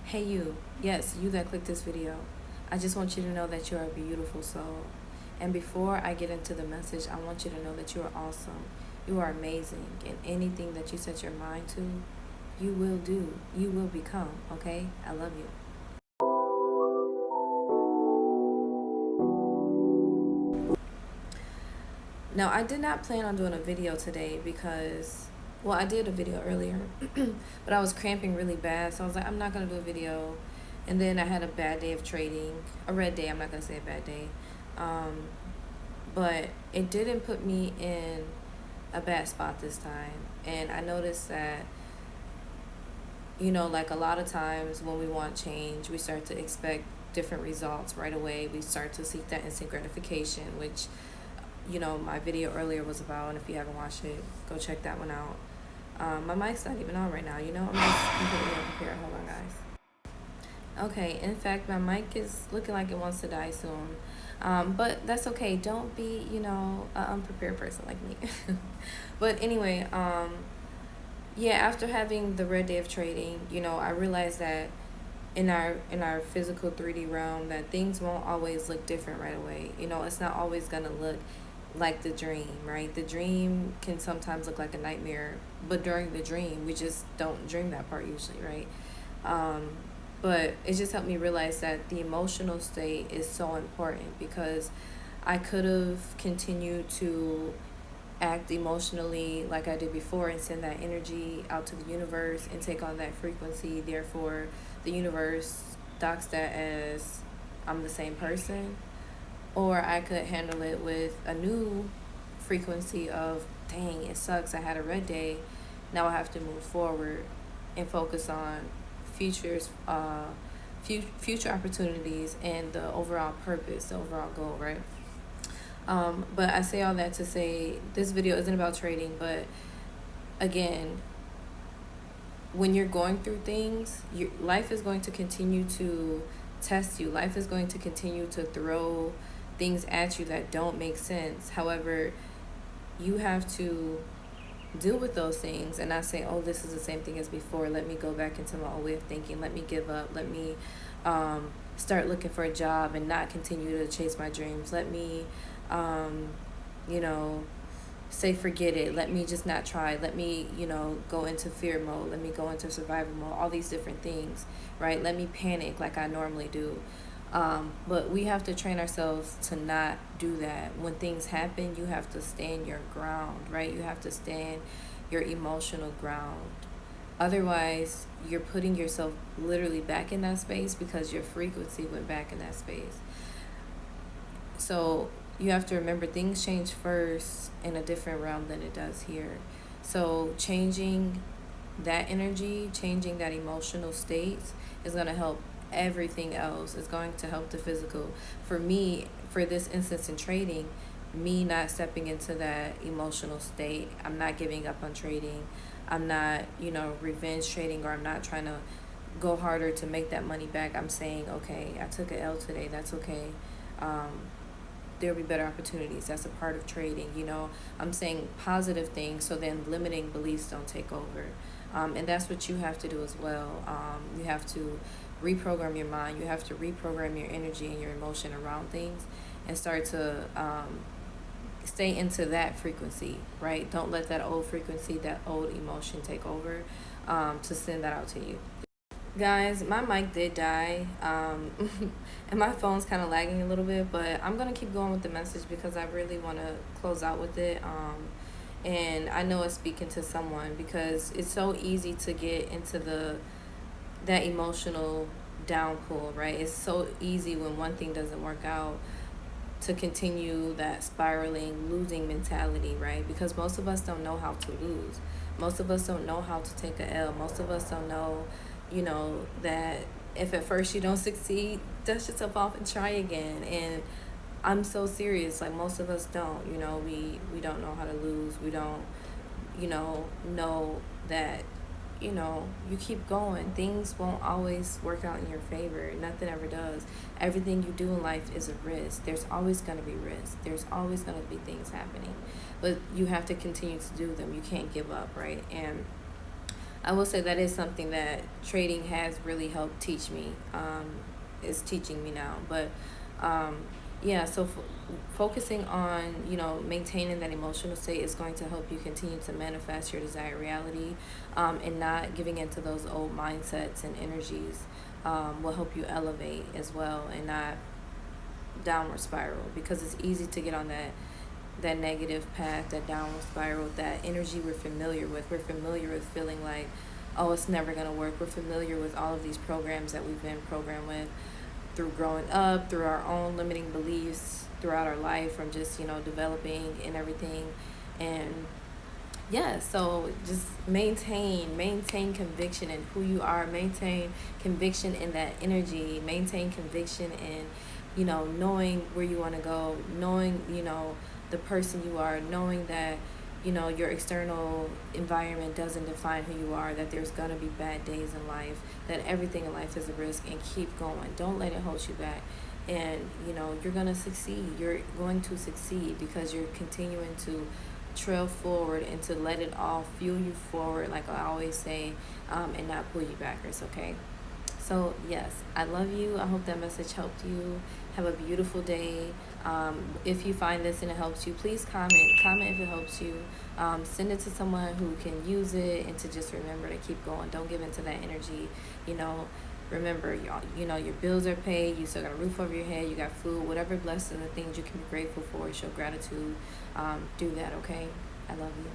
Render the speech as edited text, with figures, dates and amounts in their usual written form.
Hey you, yes, you that clicked this video. I just want you to know that you're a beautiful soul. And before I get into the message, I want you to know that you are awesome. You are amazing. And anything that you set your mind to, you will do. You will become, okay? I love you. Now, I did not plan on doing a video today because, well, I did a video earlier, but I was cramping really bad. So I was like, I'm not going to do a video. And then I had a bad day of trading, a red day. I'm not going to say a bad day. Um, but it didn't put me in a bad spot this time. And I noticed that, like a lot of times when we want change, we start to expect different results right away. We start to seek that instant gratification, which, my video earlier was about. And if you haven't watched it, go check that one out. My mic's not even on right now, I'm just completely unprepared. Hold on, guys. Okay, in fact, my mic is looking like it wants to die soon. But that's okay. Don't be, an unprepared person like me. But anyway, yeah, after having the red day of trading, I realized that in our physical 3D realm that things won't always look different right away. It's not always gonna look like the dream, right? The dream can sometimes look like a nightmare, but during the dream, we just don't dream that part usually, right? Um, but it just helped me realize that the emotional state is so important because I could have continued to act emotionally like I did before and send that energy out to the universe and take on that frequency. Therefore, the universe docks that as I'm the same person. Or I could handle it with a new frequency of, dang, it sucks. I had a red day. Now I have to move forward and focus on futures, future opportunities and the overall purpose, the overall goal, right? But I say all that to say this video isn't about trading, but again, when you're going through things, life is going to continue to test you. Life is going to continue to throw things at you that don't make sense. However, you have to deal with those things and not say, oh, this is the same thing as before. Let me go back into my old way of thinking. Let me give up. Let me start looking for a job and not continue to chase my dreams. Let me, you know, say forget it. Let me just not try. Let me, go into fear mode. Let me go into survival mode. All these different things, right? Let me panic like I normally do. But we have to train ourselves to not do that. When things happen, you have to stand your ground, right? You have to stand your emotional ground. Otherwise, you're putting yourself literally back in that space because your frequency went back in that space. So you have to remember things change first in a different realm than it does here. So changing that energy, changing that emotional state is going to help everything else. It's going to help the physical. For me, for this instance in trading, me not stepping into that emotional state, I'm not giving up on trading. I'm not, revenge trading, or I'm not trying to go harder to make that money back. I'm saying, okay, I took an L today. That's okay. Um, there'll be better opportunities. That's a part of trading. I'm saying positive things so then limiting beliefs don't take over. And that's what you have to do as well. You have to reprogram your mind. You have to reprogram your energy and your emotion around things and start to stay into that frequency, right? Don't let that old frequency, that old emotion take over, to send that out to you. Guys, my mic did die, and my phone's kind of lagging a little bit, but I'm going to keep going with the message because I really want to close out with it. And I know it's speaking to someone because it's so easy to get into that emotional downpour, right? It's so easy when one thing doesn't work out to continue that spiraling, losing mentality, right? Because most of us don't know how to lose. Most of us don't know how to take a L. Most of us don't know, that if at first you don't succeed, dust yourself off and try again. And I'm so serious. Like, most of us don't, we don't know how to lose. We don't, know that, you keep going. Things won't always work out in your favor. Nothing ever does. Everything you do in life is a risk. There's always going to be risk. There's always going to be things happening. But you have to continue to do them. You can't give up, right? And I will say that is something that trading has really helped teach me. Is teaching me now, but um, yeah. So focusing on maintaining that emotional state is going to help you continue to manifest your desired reality, and not giving into those old mindsets and energies will help you elevate as well and not downward spiral, because it's easy to get on that negative path, that downward spiral, that energy we're familiar with. We're familiar with feeling like, oh, it's never going to work. We're familiar with all of these programs that we've been programmed with through growing up, through our own limiting beliefs throughout our life, from just, developing and everything. And yeah, so just maintain conviction in who you are, maintain conviction in that energy, maintain conviction in, knowing where you want to go, knowing, the person you are, knowing that, your external environment doesn't define who you are, that there's going to be bad days in life, that everything in life is a risk, and keep going. Don't let it hold you back. And, you're going to succeed. You're going to succeed because you're continuing to trail forward and to let it all fuel you forward, like I always say, and not pull you backwards, okay? So, yes, I love you. I hope that message helped you. Have a beautiful day. If you find this and it helps you, please comment. Comment if it helps you. Send it to someone who can use it, and to just remember to keep going. Don't give into that energy. Remember, your bills are paid. You still got a roof over your head. You got food. Whatever blessings and things you can be grateful for, show gratitude. Do that, okay? I love you.